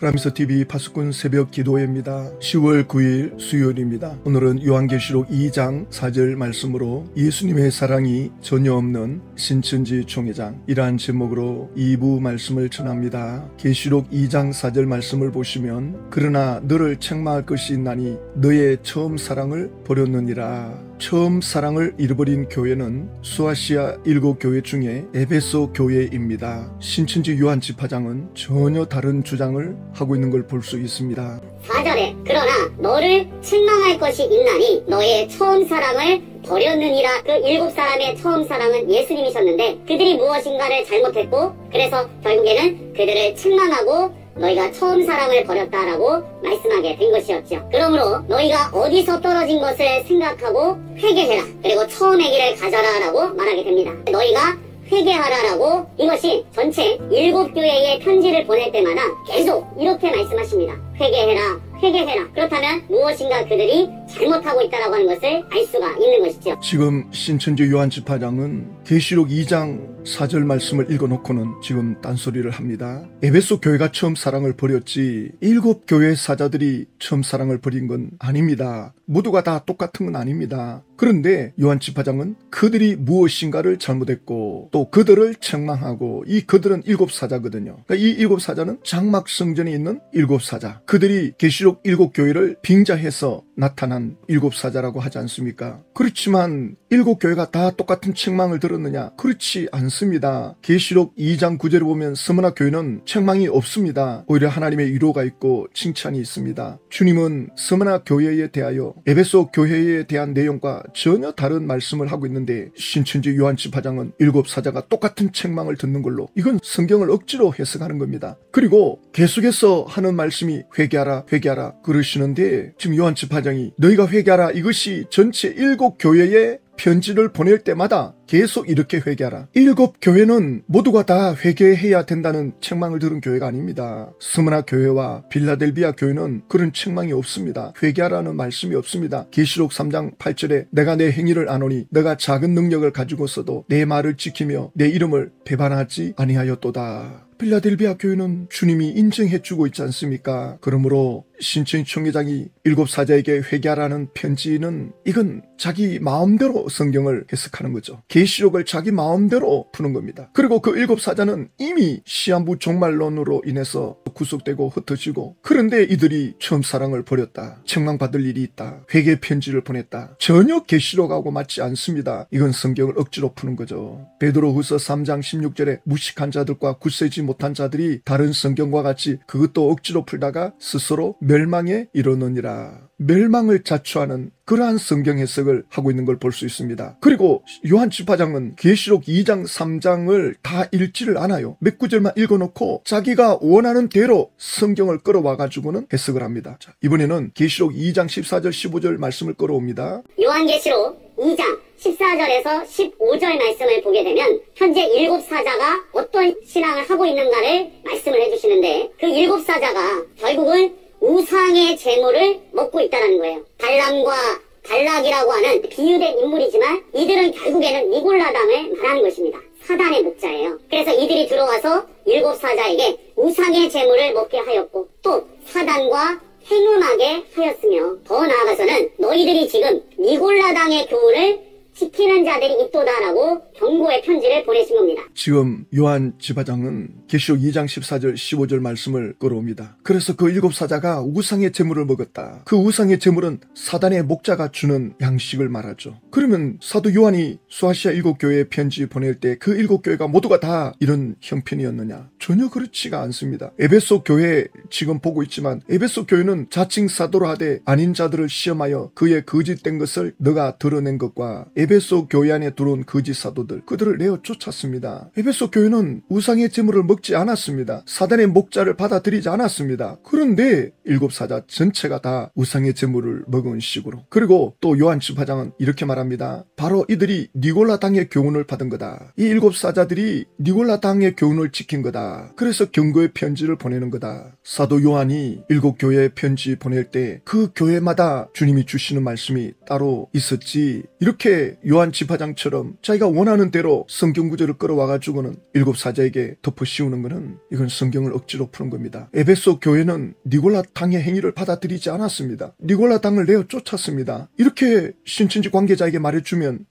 프라미서TV 파수꾼 새벽 기도회입니다. 10월 9일 수요일입니다. 오늘은 요한계시록 2장 4절 말씀으로 예수님의 사랑이 전혀 없는 신천지 총회장, 이러한 제목으로 2부 말씀을 전합니다. 계시록 2장 4절 말씀을 보시면, 그러나 너를 책망할 것이 있나니 너의 처음 사랑을 버렸느니라. 처음 사랑을 잃어버린 교회는 수아시아 7교회 중에 에베소 교회입니다. 신천지 요한 집화장은 전혀 다른 주장을 하고 있는 걸 볼 수 있습니다. 4절에 그러나 너를 책망할 것이 있나니 너의 처음 사랑을 버렸느니라. 그 7사람의 처음 사랑은 예수님이셨는데 그들이 무엇인가를 잘못했고, 그래서 결국에는 그들을 책망하고 너희가 처음 사랑을 버렸다라고 말씀하게 된 것이었죠. 그러므로 너희가 어디서 떨어진 것을 생각하고 회개해라. 그리고 처음의 길을 가져라라고 말하게 됩니다. 너희가 회개하라라고, 이것이 전체 7교회에 편지를 보낼 때마다 계속 이렇게 말씀하십니다. 회개해라, 회개해라. 그렇다면 무엇인가 그들이 잘못하고 있다라고 하는 것을 알 수가 있는 것이죠. 지금 신천지 요한 집화장은 계시록 2장 4절 말씀을 읽어놓고는 지금 딴소리를 합니다. 에베소 교회가 처음 사랑을 버렸지 7교회 사자들이 처음 사랑을 버린 건 아닙니다. 모두가 다 똑같은 건 아닙니다. 그런데 요한 집화장은 그들이 무엇인가를 잘못했고 또 그들을 책망하고, 이 그들은 7사자거든요. 그러니까 이 7사자는 장막 성전에 있는 7사자, 그들이 계시록 7교회를 빙자해서 나타난 7사자라고 하지 않습니까? 그렇지만 7교회가 다 똑같은 책망을 들었느냐? 그렇지 않습니다. 계시록 2장 9절을 보면 스무나 교회는 책망이 없습니다. 오히려 하나님의 위로가 있고 칭찬이 있습니다. 주님은 스무나 교회에 대하여 에베소 교회에 대한 내용과 전혀 다른 말씀을 하고 있는데, 신천지 요한 집화장은 7사자가 똑같은 책망을 듣는 걸로, 이건 성경을 억지로 해석하는 겁니다. 그리고 계속해서 하는 말씀이 회개하라, 회개하라 그러시는데, 지금 요한 집화장이 너희가 회개하라, 이것이 전체 7교회에 편지를 보낼 때마다 계속 이렇게 회개하라. 7교회는 모두가 다 회개해야 된다는 책망을 들은 교회가 아닙니다. 스무나 교회와 빌라델비아 교회는 그런 책망이 없습니다. 회개하라는 말씀이 없습니다. 계시록 3장 8절에 내가 내 행위를 아노니 내가 작은 능력을 가지고서도 내 말을 지키며 내 이름을 배반하지 아니하였도다. 필라델비아 교회는 주님이 인정해주고 있지 않습니까? 그러므로 신천지 총회장이 7사자에게 회개하라는 편지는, 이건 자기 마음대로 성경을 해석하는 거죠. 계시록을 자기 마음대로 푸는 겁니다. 그리고 그 7사자는 이미 시한부 종말론으로 인해서 구속되고 흩어지고, 그런데 이들이 처음 사랑을 버렸다, 책망받을 일이 있다, 회개 편지를 보냈다, 전혀 계시록하고 맞지 않습니다. 이건 성경을 억지로 푸는 거죠. 베드로후서 3장 16절에 무식한 자들과 굳세지 못한 자들이 다른 성경과 같이 그것도 억지로 풀다가 스스로 멸망에 이르느니라. 멸망을 자초하는 그러한 성경 해석을 하고 있는 걸 볼 수 있습니다. 그리고 요한 집화장은 계시록 2장 3장을 다 읽지를 않아요. 몇 구절만 읽어놓고 자기가 원하는 대로 성경을 끌어와가지고는 해석을 합니다. 자, 이번에는 계시록 2장 14절 15절 말씀을 끌어옵니다. 요한계시록 2장 14절에서 15절 말씀을 보게 되면 현재 7사자가 어떤 신앙을 하고 있는가를 말씀을 해주시는데, 그 7사자가 결국은 우상의 재물을 먹고 있다는 거예요. 발람과 발락이라고 하는 비유된 인물이지만 이들은 결국에는 니골라당을 말하는 것입니다. 사단의 목자예요. 그래서 이들이 들어와서 7사자에게 우상의 재물을 먹게 하였고 또 사단과 행음하게 하였으며, 더 나아가서는 너희들이 지금 니골라당의 교훈을 지키는 자들이 있도다라고 경고의 편지를 보내신 겁니다. 지금 요한 집화장은 계시록 2장 14절 15절 말씀을 끌어옵니다. 그래서 그 7사자가 우상의 제물을 먹었다. 그 우상의 제물은 사단의 목자가 주는 양식을 말하죠. 그러면 사도 요한이 수아시아 7교회에 편지 보낼 때 그 7교회가 모두가 다 이런 형편이었느냐? 전혀 그렇지가 않습니다. 에베소 교회 지금 보고 있지만, 에베소 교회는 자칭 사도로 하되 아닌 자들을 시험하여 그의 거짓된 것을 너가 드러낸 것과 에베소 교회 안에 들어온 거짓 사도들, 그들을 내어 쫓았습니다. 에베소 교회는 우상의 제물을 먹지 않았습니다. 사단의 목자를 받아들이지 않았습니다. 그런데 7사자 전체가 다 우상의 제물을 먹은 식으로. 그리고 또 요한 집화장은 이렇게 말합니다. 바로 이들이 니골라 당의 교훈을 받은 거다. 이 7사자들이 니골라 당의 교훈을 지킨 거다. 그래서 경고의 편지를 보내는 거다. 사도 요한이 7교회에 편지 보낼 때 그 교회마다 주님이 주시는 말씀이 따로 있었지, 이렇게 이렇게 요한 지파장처럼 자기가 원하는 대로 성경 구절을 끌어와가지고는 일곱 사자에게 덮어 씌우는 것은 이건 성경을 억지로 푸는 겁니다. 에베소 교회는 니골라 당의 행위를 받아들이지 않았습니다. 니골라 당을 내어 쫓았습니다. 이렇게 신천지 관계자에게 말해주면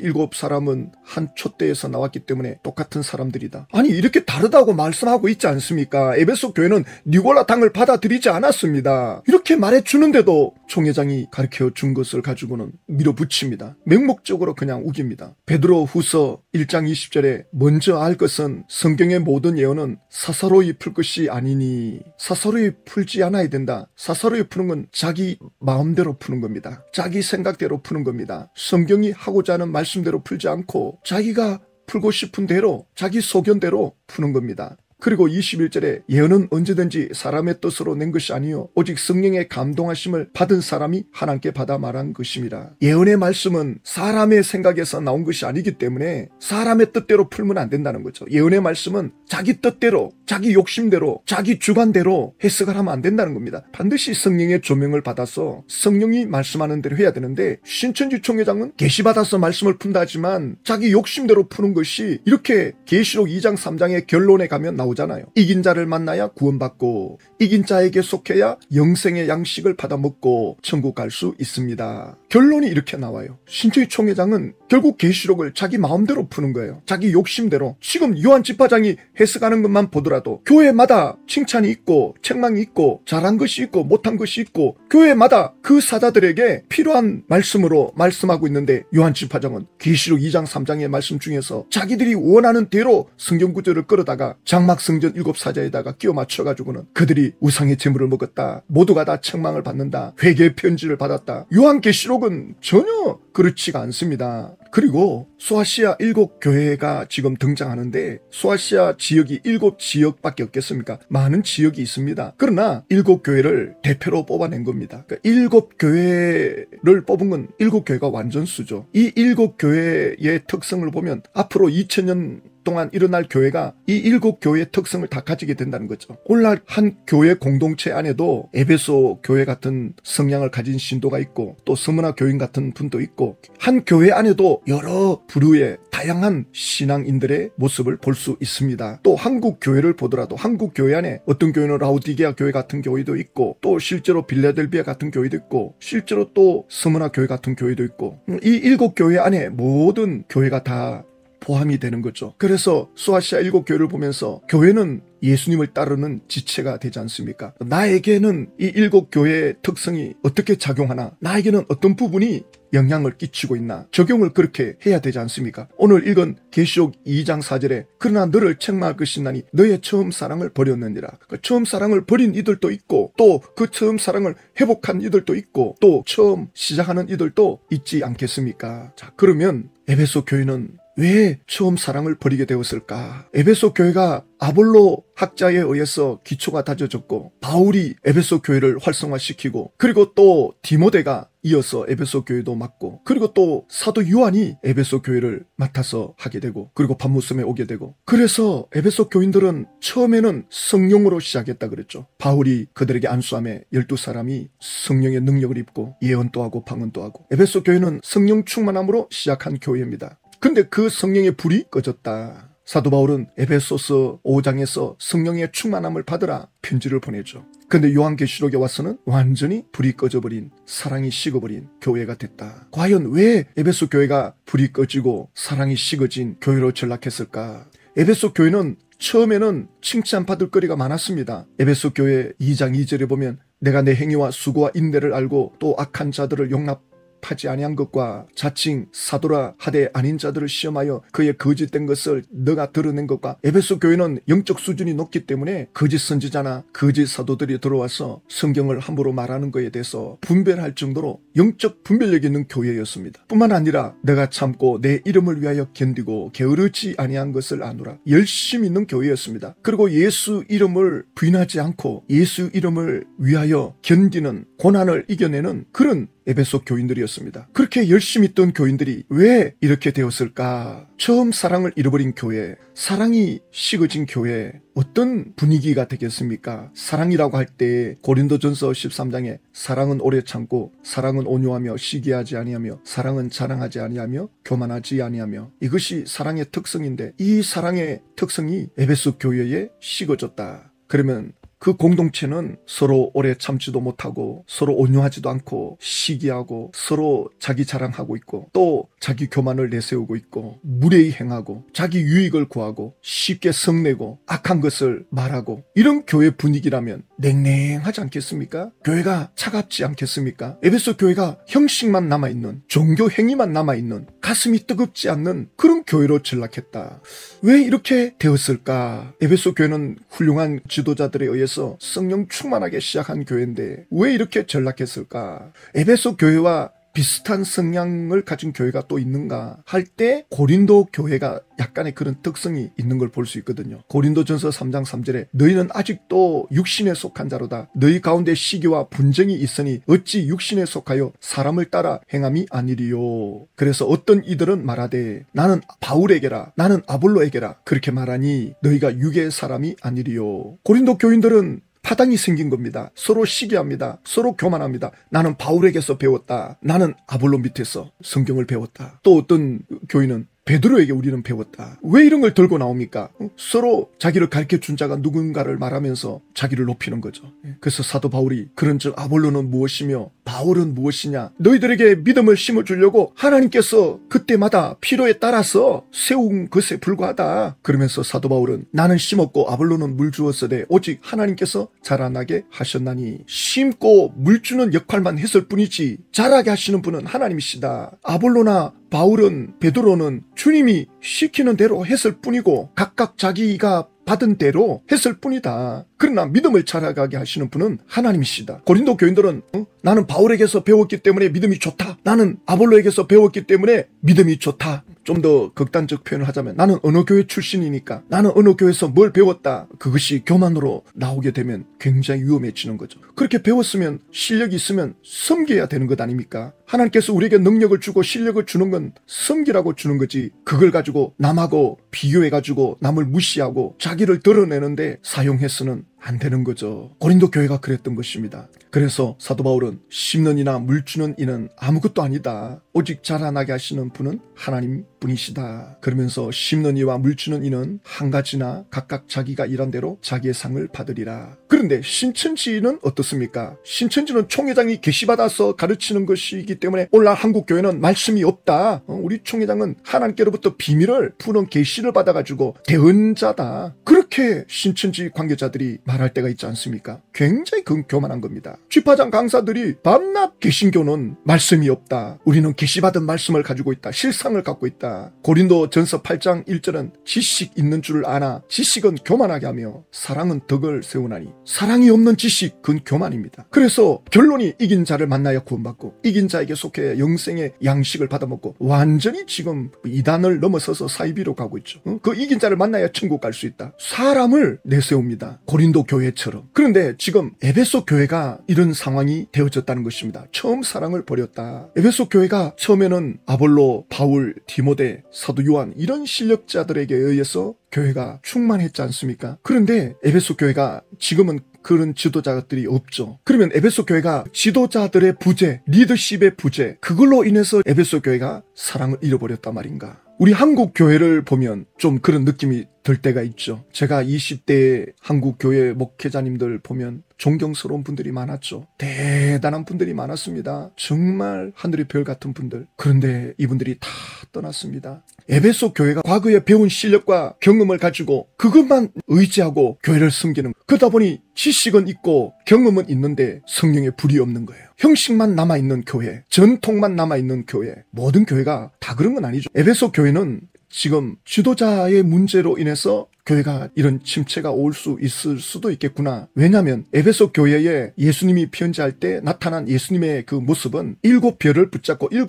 일곱 사람은 한 촛대에서 나왔기 때문에 똑같은 사람들이다. 아니 이렇게 다르다고 말씀하고 있지 않습니까? 에베소 교회는 니골라 당을 받아들이지 않았습니다. 이렇게 말해주는데도 총회장이 가르쳐준 것을 가지고는 밀어붙입니다. 맹목적으로 그냥 우깁니다. 베드로 후서 1장 20절에 먼저 알 것은 성경의 모든 예언은 사사로이 풀 것이 아니니, 사사로이 풀지 않아야 된다. 사사로이 푸는 건 자기 마음대로 푸는 겁니다. 자기 생각대로 푸는 겁니다. 성경이 하고자 하는 말씀대로 풀지 않고 자기가 풀고 싶은 대로 자기 소견대로 푸는 겁니다. 그리고 21절에 예언은 언제든지 사람의 뜻으로 낸 것이 아니요 오직 성령의 감동하심을 받은 사람이 하나님께 받아 말한 것입니다. 예언의 말씀은 사람의 생각에서 나온 것이 아니기 때문에 사람의 뜻대로 풀면 안 된다는 거죠. 예언의 말씀은 자기 뜻대로, 자기 욕심대로, 자기 주관대로 해석을 하면 안 된다는 겁니다. 반드시 성령의 조명을 받아서 성령이 말씀하는 대로 해야 되는데, 신천지 총회장은 계시받아서 말씀을 푼다 하지만 자기 욕심대로 푸는 것이 이렇게 계시록 2장 3장의 결론에 가면 나오잖아요. 이긴 자를 만나야 구원받고 이긴 자에게 속해야 영생의 양식을 받아먹고 천국 갈 수 있습니다. 결론이 이렇게 나와요. 신천지 총회장은 결국 계시록을 자기 마음대로 푸는 거예요. 자기 욕심대로. 지금 요한 지파장이 해석하는 것만 보더라도 교회마다 칭찬이 있고 책망이 있고 잘한 것이 있고 못한 것이 있고 교회마다 그 사자들에게 필요한 말씀으로 말씀하고 있는데, 요한 지파장은 계시록 2장 3장의 말씀 중에서 자기들이 원하는 대로 성경 구절을 끌어다가 장막 성전 7사자에다가 끼워 맞춰가지고는 그들이 우상의 제물을 먹었다, 모두가 다 책망을 받는다, 회개 편지를 받았다. 요한계시록은 전혀 그렇지가 않습니다. 그리고 소아시아 7교회가 지금 등장하는데, 소아시아 지역이 7지역밖에 없겠습니까? 많은 지역이 있습니다. 그러나 7교회를 대표로 뽑아낸 겁니다. 그러니까 7교회를 뽑은 건 7교회가 완전수죠. 이 7교회의 특성을 보면 앞으로 2000년 동안 일어날 교회가 이 7교회의 특성을 다 가지게 된다는 거죠. 오늘날 한 교회 공동체 안에도 에베소 교회 같은 성향을 가진 신도가 있고, 또 서문화 교인 같은 분도 있고, 한 교회 안에도 여러 부류의 다양한 신앙인들의 모습을 볼 수 있습니다. 또 한국 교회를 보더라도 한국 교회 안에 어떤 교회는 라오디게아 교회 같은 교회도 있고, 또 실제로 빌라델비아 같은 교회도 있고, 실제로 또 서문화 교회 같은 교회도 있고, 이 7교회 안에 모든 교회가 다 포함이 되는 거죠. 그래서 소아시아 7교회를 보면서 교회는 예수님을 따르는 지체가 되지 않습니까? 나에게는 이 7교회의 특성이 어떻게 작용하나, 나에게는 어떤 부분이 영향을 끼치고 있나, 적용을 그렇게 해야 되지 않습니까? 오늘 읽은 계시록 2장 4절에 그러나 너를 책망할 것이나니 너의 처음 사랑을 버렸느니라. 그 처음 사랑을 버린 이들도 있고, 또 그 처음 사랑을 회복한 이들도 있고, 또 처음 시작하는 이들도 있지 않겠습니까? 자, 그러면 에베소 교회는 왜 처음 사랑을 버리게 되었을까? 에베소 교회가 아볼로 학자에 의해서 기초가 다져졌고, 바울이 에베소 교회를 활성화시키고, 그리고 또 디모데가 이어서 에베소 교회도 맡고, 그리고 또 사도 요한이 에베소 교회를 맡아서 하게 되고, 그리고 밤무섬에 오게 되고, 그래서 에베소 교인들은 처음에는 성령으로 시작했다 그랬죠. 바울이 그들에게 안수함에 12사람이 성령의 능력을 입고 예언도 하고 방언도 하고, 에베소 교회는 성령 충만함으로 시작한 교회입니다. 근데 그 성령의 불이 꺼졌다. 사도 바울은 에베소서 5장에서 성령의 충만함을 받으라 편지를 보내죠. 근데 요한계시록에 와서는 완전히 불이 꺼져버린, 사랑이 식어버린 교회가 됐다. 과연 왜 에베소 교회가 불이 꺼지고 사랑이 식어진 교회로 전락했을까? 에베소 교회는 처음에는 칭찬받을 거리가 많았습니다. 에베소 교회 2장 2절에 보면 내가 내 행위와 수고와 인내를 알고 또 악한 자들을 용납하지 아니한 것과 자칭 사도라 하되 아닌 자들을 시험하여 그의 거짓된 것을 너가 드러낸 것과, 에베소 교회는 영적 수준이 높기 때문에 거짓 선지자나 거짓 사도들이 들어와서 성경을 함부로 말하는 것에 대해서 분별할 정도로 영적 분별력 있는 교회였습니다. 뿐만 아니라 내가 참고 내 이름을 위하여 견디고 게으르지 아니한 것을 아노라, 열심히 있는 교회였습니다. 그리고 예수 이름을 부인하지 않고 예수 이름을 위하여 견디는, 고난을 이겨내는 그런 에베소 교인들이었습니다. 그렇게 열심히 있던 교인들이 왜 이렇게 되었을까? 처음 사랑을 잃어버린 교회, 사랑이 식어진 교회, 어떤 분위기가 되겠습니까? 사랑이라고 할 때 고린도전서 13장에 사랑은 오래 참고 사랑은 온유하며 시기하지 아니하며 사랑은 자랑하지 아니하며 교만하지 아니하며, 이것이 사랑의 특성인데 이 사랑의 특성이 에베소 교회에 식어졌다. 그러면 그 공동체는 서로 오래 참지도 못하고 서로 온유하지도 않고 시기하고 서로 자기 자랑하고 있고 또 자기 교만을 내세우고 있고 무례히 행하고 자기 유익을 구하고 쉽게 성내고 악한 것을 말하고, 이런 교회 분위기라면 냉랭하지 않겠습니까? 교회가 차갑지 않겠습니까? 에베소 교회가 형식만 남아있는, 종교 행위만 남아있는, 가슴이 뜨겁지 않는 그런 교회로 전락했다. 왜 이렇게 되었을까? 에베소 교회는 훌륭한 지도자들에 의해서 성령 충만하게 시작한 교회인데 왜 이렇게 전락했을까? 에베소 교회와 비슷한 성향을 가진 교회가 또 있는가 할 때 고린도 교회가 약간의 그런 특성이 있는 걸 볼 수 있거든요. 고린도전서 3장 3절에 너희는 아직도 육신에 속한 자로다. 너희 가운데 시기와 분쟁이 있으니 어찌 육신에 속하여 사람을 따라 행함이 아니리요. 그래서 어떤 이들은 말하되 나는 바울에게라 나는 아볼로에게라 그렇게 말하니 너희가 육의 사람이 아니리요. 고린도 교인들은 파당이 생긴 겁니다. 서로 시기합니다. 서로 교만합니다. 나는 바울에게서 배웠다. 나는 아볼로 밑에서 성경을 배웠다. 또 어떤 교인은 베드로에게 우리는 배웠다. 왜 이런 걸 들고 나옵니까? 서로 자기를 가르쳐준 자가 누군가를 말하면서 자기를 높이는 거죠. 그래서 사도 바울이 그런즉 아볼로는 무엇이며 바울은 무엇이냐? 너희들에게 믿음을 심어주려고 하나님께서 그때마다 필요에 따라서 세운 것에 불과하다. 그러면서 사도 바울은 나는 심었고 아볼로는 물 주었으되 오직 하나님께서 자라나게 하셨나니, 심고 물 주는 역할만 했을 뿐이지 자라게 하시는 분은 하나님이시다. 아볼로나 바울은, 베드로는 주님이 시키는 대로 했을 뿐이고 각각 자기가 받은 대로 했을 뿐이다. 그러나 믿음을 자라가게 하시는 분은 하나님이시다. 고린도 교인들은 나는 바울에게서 배웠기 때문에 믿음이 좋다. 나는 아볼로에게서 배웠기 때문에 믿음이 좋다. 좀 더 극단적 표현을 하자면 나는 어느 교회 출신이니까, 나는 어느 교회에서 뭘 배웠다. 그것이 교만으로 나오게 되면 굉장히 위험해지는 거죠. 그렇게 배웠으면 실력이 있으면 섬겨야 되는 것 아닙니까? 하나님께서 우리에게 능력을 주고 실력을 주는 건 섬기라고 주는 거지, 그걸 가지고 남하고 비교해가지고 남을 무시하고 자기를 드러내는데 사용해서는 안 되는 거죠. 고린도 교회가 그랬던 것입니다. 그래서 사도 바울은 심는 이나 물 주는 이는 아무것도 아니다. 오직 자라나게 하시는 분은 하나님 분이시다. 그러면서 심는 이와 물 주는 이는 한 가지나 각각 자기가 일한 대로 자기의 상을 받으리라. 그런데 신천지는 어떻습니까? 신천지는 총회장이 계시받아서 가르치는 것이기 때문에 오늘날 한국 교회는 말씀이 없다. 우리 총회장은 하나님께로부터 비밀을 푸는 계시를 받아가지고 대언자다. 그렇게 신천지 관계자들이 말할 때가 있지 않습니까? 굉장히 교만한 겁니다. 쥐파장 강사들이 밤낮 개신교는 말씀이 없다. 우리는 계시받은 말씀을 가지고 있다. 실상을 갖고 있다. 고린도 전서 8장 1절은 지식 있는 줄 아나 지식은 교만하게 하며 사랑은 덕을 세우나니, 사랑이 없는 지식 그건 교만입니다. 그래서 결론이 이긴 자를 만나야 구원받고 이긴 자에게 속해 영생의 양식을 받아먹고 완전히 지금 이단을 넘어서서 사이비로 가고 있죠. 그 이긴 자를 만나야 천국 갈 수 있다. 사람을 내세웁니다. 고린도 교회처럼. 그런데 지금 에베소 교회가 이런 상황이 되어졌다는 것입니다. 처음 사랑을 버렸다. 에베소 교회가 처음에는 아볼로, 바울, 디모데, 사도 요한 이런 실력자들에게 의해서 교회가 충만했지 않습니까? 그런데 에베소 교회가 지금은 그런 지도자들이 없죠. 그러면 에베소 교회가 지도자들의 부재, 리더십의 부재, 그걸로 인해서 에베소 교회가 사랑을 잃어버렸단 말인가? 우리 한국 교회를 보면 좀 그런 느낌이 들 때가 있죠. 제가 20대 한국 교회 목회자님들 보면 존경스러운 분들이 많았죠. 대단한 분들이 많았습니다. 정말 하늘의 별 같은 분들. 그런데 이분들이 다 떠났습니다. 에베소 교회가 과거에 배운 실력과 경험을 가지고 그것만 의지하고 교회를 섬기는, 그러다 보니 지식은 있고 경험은 있는데 성령의 불이 없는 거예요. 형식만 남아있는 교회, 전통만 남아있는 교회. 모든 교회가 다 그런 건 아니죠. 에베소 교회는 지금 지도자의 문제로 인해서 교회가 이런 침체가 올 수 있을 수도 있겠구나. 왜냐하면 에베소 교회에 예수님이 편지할 때 나타난 예수님의 그 모습은 7별을 붙잡고 7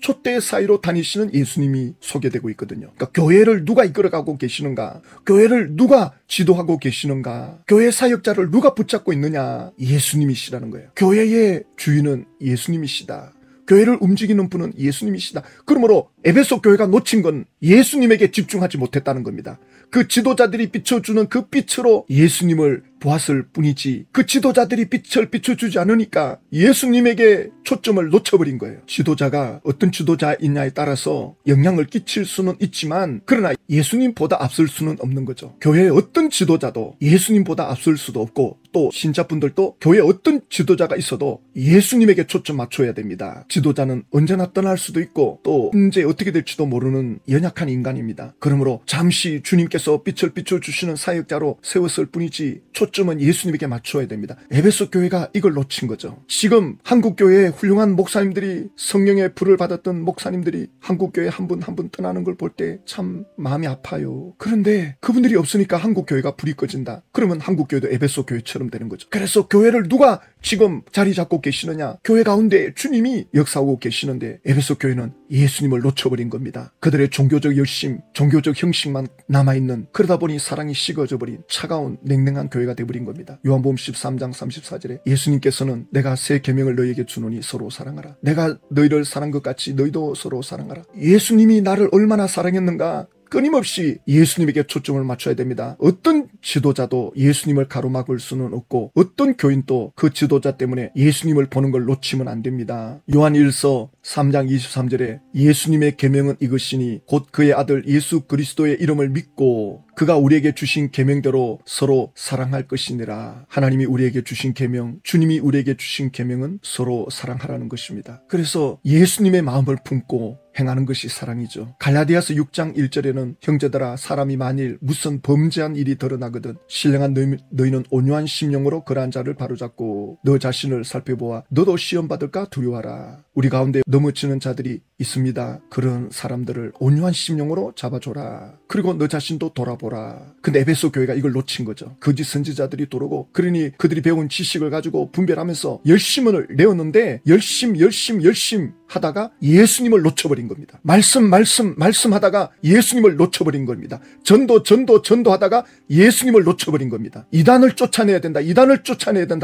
촛대 사이로 다니시는 예수님이 소개되고 있거든요. 그러니까 교회를 누가 이끌어가고 계시는가? 교회를 누가 지도하고 계시는가? 교회 사역자를 누가 붙잡고 있느냐? 예수님이시라는 거예요. 교회의 주인은 예수님이시다. 교회를 움직이는 분은 예수님이시다. 그러므로 에베소 교회가 놓친 건 예수님에게 집중하지 못했다는 겁니다. 그 지도자들이 비춰주는 그 빛으로 예수님을 보았을 뿐이지, 그 지도자들이 빛을 비춰주지 않으니까 예수님에게 초점을 놓쳐버린 거예요. 지도자가 어떤 지도자이냐에 따라서 영향을 끼칠 수는 있지만, 그러나 예수님보다 앞설 수는 없는 거죠. 교회의 어떤 지도자도 예수님보다 앞설 수도 없고, 또 신자분들도 교회에 어떤 지도자가 있어도 예수님에게 초점 맞춰야 됩니다. 지도자는 언제나 떠날 수도 있고 또 언제 어떻게 될지도 모르는 연약한 인간입니다. 그러므로 잠시 주님께서 빛을 비춰주시는 사역자로 세웠을 뿐이지 초점은 예수님에게 맞춰야 됩니다. 에베소 교회가 이걸 놓친 거죠. 지금 한국교회의 훌륭한 목사님들이, 성령의 불을 받았던 목사님들이 한국교회 한 분 한 분 떠나는 걸 볼 때 참 마음이 아파요. 그런데 그분들이 없으니까 한국교회가 불이 꺼진다. 그러면 한국교회도 에베소 교회처럼 되는 거죠. 그래서 교회를 누가 지금 자리 잡고 계시느냐? 교회 가운데 주님이 역사하고 계시는데 에베소 교회는 예수님을 놓쳐버린 겁니다. 그들의 종교적 열심, 종교적 형식만 남아있는, 그러다 보니 사랑이 식어져 버린 차가운 냉랭한 교회가 되어버린 겁니다. 요한복음 13장 34절에 예수님께서는 내가 새 계명을 너희에게 주노니 서로 사랑하라. 내가 너희를 사랑한 것 같이 너희도 서로 사랑하라. 예수님이 나를 얼마나 사랑했는가? 끊임없이 예수님에게 초점을 맞춰야 됩니다. 어떤 지도자도 예수님을 가로막을 수는 없고 어떤 교인도 그 지도자 때문에 예수님을 보는 걸 놓치면 안 됩니다. 요한 1서 3장 23절에 예수님의 계명은 이것이니 곧 그의 아들 예수 그리스도의 이름을 믿고 그가 우리에게 주신 계명대로 서로 사랑할 것이니라. 하나님이 우리에게 주신 계명, 주님이 우리에게 주신 계명은 서로 사랑하라는 것입니다. 그래서 예수님의 마음을 품고 행하는 것이 사랑이죠. 갈라디아서 6장 1절에는 형제들아, 사람이 만일 무슨 범죄한 일이 드러나거든 신령한 너희는 온유한 심령으로 그러한 자를 바로잡고 너 자신을 살펴보아 너도 시험받을까 두려워하라. 우리 가운데 넘어지는 자들이 있습니다. 그런 사람들을 온유한 심령으로 잡아줘라. 그리고 너 자신도 돌아보라. 근데 에베소 교회가 이걸 놓친 거죠. 거짓 선지자들이 들어오고, 그러니 그들이 배운 지식을 가지고 분별하면서 열심을 내었는데 열심 하다가 예수님을 놓쳐버린 겁니다. 말씀 하다가 예수님을 놓쳐버린 겁니다. 전도 하다가 예수님을 놓쳐버린 겁니다. 이단을 쫓아내야 된다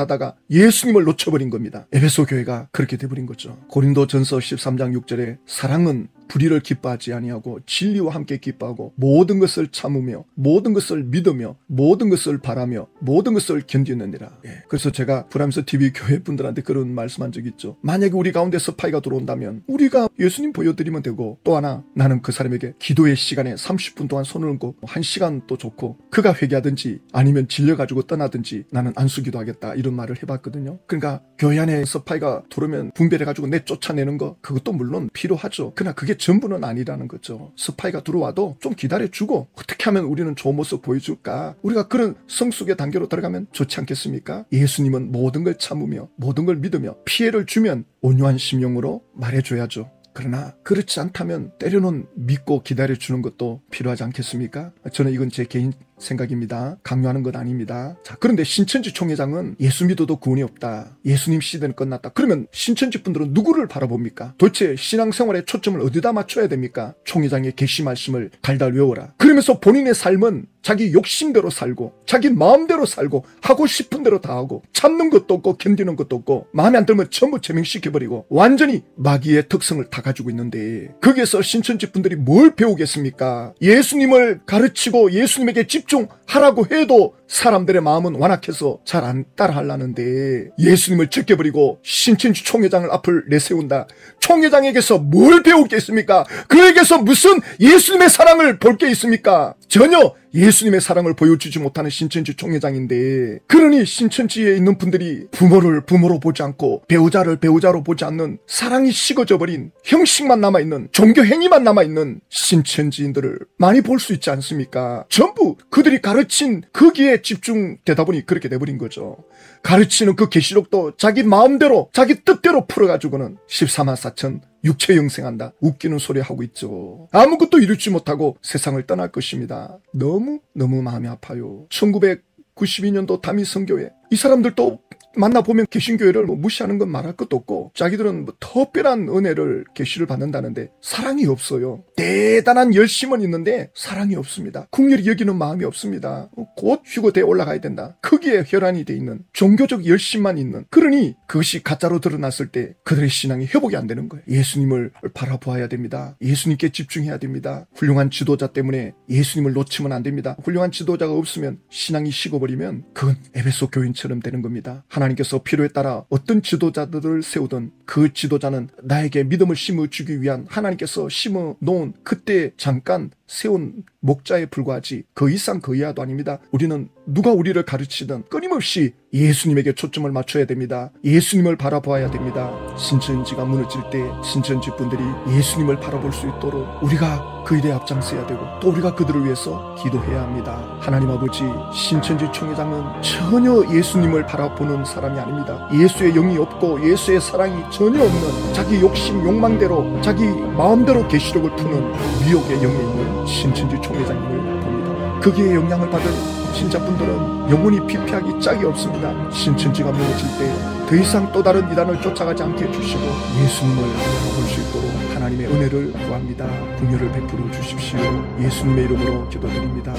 하다가 예수님을 놓쳐버린 겁니다. 에베소 교회가 그렇게 돼버린 거죠. 고린도전서 13장 6절에 사랑은 불의를 기뻐하지 아니하고 진리와 함께 기뻐하고 모든 것을 참으며 모든 것을 믿으며 모든 것을 바라며 모든 것을 견디느니라. 그래서 제가 브람스 TV 교회 분들한테 그런 말씀한 적이 있죠. 만약에 우리 가운데 스파이가 들어온다면 우리가 예수님 보여드리면 되고, 또 하나 나는 그 사람에게 기도의 시간에 30분 동안 손을 얹고 1시간도 좋고, 그가 회개하든지 아니면 질려가지고 떠나든지 나는 안수기도 하겠다, 이런 말을 해봤거든요. 그러니까 교회 안에 스파이가 들어오면 분별해가지고 쫓아내는 거, 그것도 물론 필요하죠. 그러나 그게 전부는 아니라는 거죠. 스파이가 들어와도 좀 기다려주고 어떻게 하면 우리는 좋은 모습 보여줄까? 우리가 그런 성숙의 단계로 들어가면 좋지 않겠습니까? 예수님은 모든 걸 참으며 모든 걸 믿으며 피해를 주면 온유한 심령으로 말해줘야죠. 그러나 그렇지 않다면 때로는 믿고 기다려주는 것도 필요하지 않겠습니까? 저는 이건 제 개인 생각입니다. 강요하는 건 아닙니다. 자, 그런데 신천지 총회장은 예수 믿어도 구원이 없다, 예수님 시대는 끝났다. 그러면 신천지 분들은 누구를 바라봅니까? 도대체 신앙생활의 초점을 어디다 맞춰야 됩니까? 총회장의 계시 말씀을 달달 외워라. 그러면서 본인의 삶은 자기 욕심대로 살고 자기 마음대로 살고 하고 싶은 대로 다 하고 참는 것도 없고 견디는 것도 없고 마음에 안 들면 전부 제명시켜버리고 완전히 마귀의 특성을 다 가지고 있는데, 거기에서 신천지 분들이 뭘 배우겠습니까? 예수님을 가르치고 예수님에게 집중하라고 해도 사람들의 마음은 완악해서 잘 안 따라하려는데, 예수님을 제껴버리고 신천지 총회장을 앞을 내세운다. 총회장에게서 뭘 배울 게 있습니까? 그에게서 무슨 예수님의 사랑을 볼 게 있습니까? 전혀 예수님의 사랑을 보여주지 못하는 신천지 총회장인데, 그러니 신천지에 있는 분들이 부모를 부모로 보지 않고 배우자를 배우자로 보지 않는, 사랑이 식어져 버린, 형식만 남아있는, 종교 행위만 남아있는 신천지인들을 많이 볼 수 있지 않습니까? 전부 그들이 가르친 거기에 집중되다 보니 그렇게 돼버린 거죠. 가르치는 그 계시록도 자기 마음대로 자기 뜻대로 풀어가지고는 14만 4천 육체 영생한다, 웃기는 소리 하고 있죠. 아무것도 이루지 못하고 세상을 떠날 것입니다. 너무 마음이 아파요. 1992년도 다미 선교회, 이 사람들도 만나보면 개신교회를 뭐 무시하는 건 말할 것도 없고 자기들은 뭐 특별한 은혜를 계시를 받는다는데 사랑이 없어요. 대단한 열심은 있는데 사랑이 없습니다. 긍휼히 여기는 마음이 없습니다. 곧 휴거대에 올라가야 된다. 거기에 혈안이 돼 있는 종교적 열심만 있는, 그러니 그것이 가짜로 드러났을 때 그들의 신앙이 회복이 안 되는 거예요. 예수님을 바라보아야 됩니다. 예수님께 집중해야 됩니다. 훌륭한 지도자 때문에 예수님을 놓치면 안 됩니다. 훌륭한 지도자가 없으면 신앙이 식어버리면 그건 에베소 교인처럼 되는 겁니다. 하나님께서 필요에 따라 어떤 지도자들을 세우든 그 지도자는 나에게 믿음을 심어주기 위한 하나님께서 심어놓은 그때 잠깐 세운 목자에 불과하지 그 이상 그 이하도 아닙니다. 우리는 누가 우리를 가르치든 끊임없이 예수님에게 초점을 맞춰야 됩니다. 예수님을 바라보아야 됩니다. 신천지가 무너질 때 신천지 분들이 예수님을 바라볼 수 있도록 우리가 그 일에 앞장서야 되고 또 우리가 그들을 위해서 기도해야 합니다. 하나님 아버지, 신천지 총회장은 전혀 예수님을 바라보는 사람이 아닙니다. 예수의 영이 없고 예수의 사랑이 전혀 없는, 자기 욕심 욕망대로 자기 마음대로 계시록을 푸는 미혹의 영에 있는 신천지 총회장님을 봅니다. 거기에 영향을 받은 신자분들은 영혼이 피폐하기 짝이 없습니다. 신천지가 무너질 때 더 이상 또 다른 이단을 쫓아가지 않게 해주시고 예수님을 바라볼 수 있도록 하나님의 은혜를 구합니다. 긍휼을 베풀어 주십시오. 예수님의 이름으로 기도드립니다.